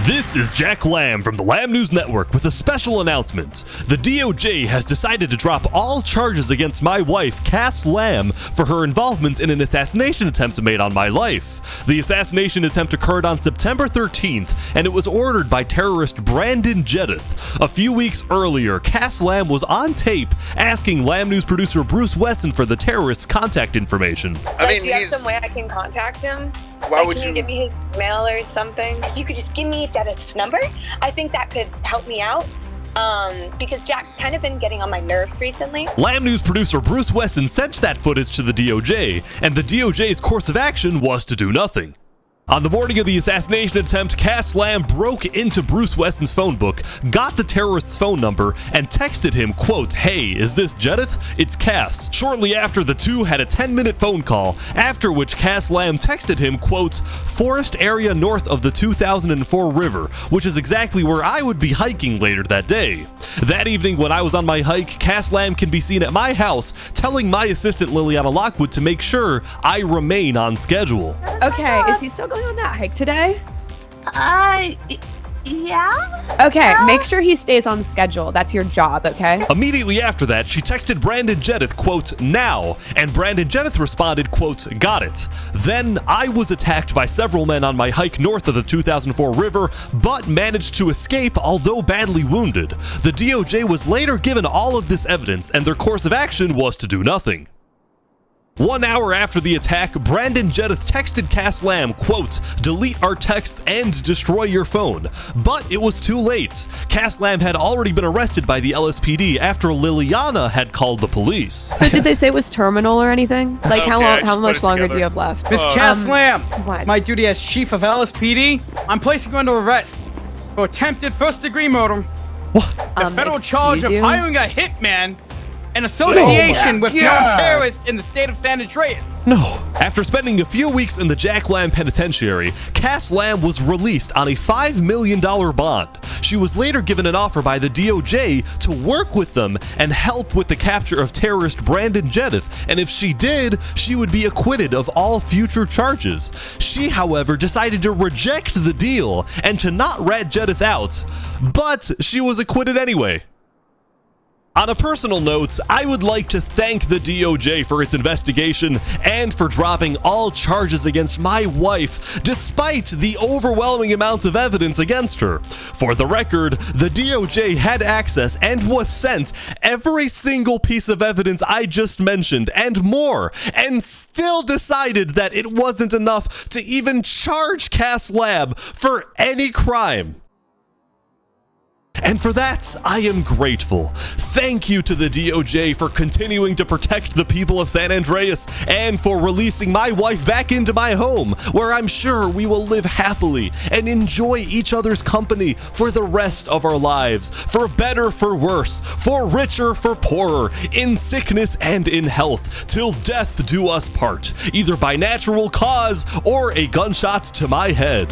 This is Jack Lamb from the Lamb News Network with a special announcement. The DOJ has decided to drop all charges against my wife, Cass Lamb, for her involvement in an assassination attempt made on my life. The assassination attempt occurred on September 13th, and it was ordered by terrorist Brandon Jedith. A few weeks earlier, Cass Lamb was on tape asking Lamb News producer Bruce Wesson for the terrorist's contact information. Do you have some way I can contact him? Can you give me his email or something? If you could just give me Jedith's number, I think that could help me out. Because Jack's kind of been getting on my nerves recently. Lamb News producer Bruce Wesson sent that footage to the DOJ, and the DOJ's course of action was to do nothing. On the morning of the assassination attempt, Cass Lamb broke into Bruce Wesson's phone book, got the terrorist's phone number, and texted him, quote, "Hey, is this Jedith? It's Cass." Shortly after, the two had a 10-minute phone call, after which Cass Lamb texted him, quote, "Forest area north of the 2004 river, which is exactly where I would be hiking later that day." That evening, when I was on my hike, Cass Lamb can be seen at my house telling my assistant Liliana Lockwood to make sure I remain on schedule. Okay, is he still going on that hike today? Yeah? Okay, make sure he stays on schedule. That's your job, okay? Immediately after that, she texted Brandon Jedith, quote, "Now," and Brandon Jedith responded, quote, "Got it." Then I was attacked by several men on my hike north of the 2004 river, but managed to escape, although badly wounded. The DOJ was later given all of this evidence, and their course of action was to do nothing. 1 hour after the attack, Brandon Jedith texted Cass Lamb, quote, "Delete our texts and destroy your phone." But it was too late. Cass Lamb had already been arrested by the LSPD after Liliana had called the police. So did they say it was terminal or anything? Like how much longer do you have left? Miss Cass Lamb, what? it's my duty as chief of LSPD. I'm placing you under arrest for attempted first-degree murder. What? The federal charge of you? hiring a hitman and association with known terrorists in the state of San Andreas. No. After spending a few weeks in the Jack Lamb Penitentiary, Cass Lamb was released on a $5 million bond. She was later given an offer by the DOJ to work with them and help with the capture of terrorist Brandon Jedith, and if she did, she would be acquitted of all future charges. She, however, decided to reject the deal and to not rat Jedith out, but she was acquitted anyway. On a personal note, I would like to thank the DOJ for its investigation and for dropping all charges against my wife, despite the overwhelming amounts of evidence against her. For the record, the DOJ had access and was sent every single piece of evidence I just mentioned and more, and still decided that it wasn't enough to even charge Cass Lamb for any crime. And for that, I am grateful. Thank you to the DOJ for continuing to protect the people of San Andreas and for releasing my wife back into my home, where I'm sure we will live happily and enjoy each other's company for the rest of our lives, for better, for worse, for richer, for poorer, in sickness and in health, till death do us part, either by natural cause or a gunshot to my head.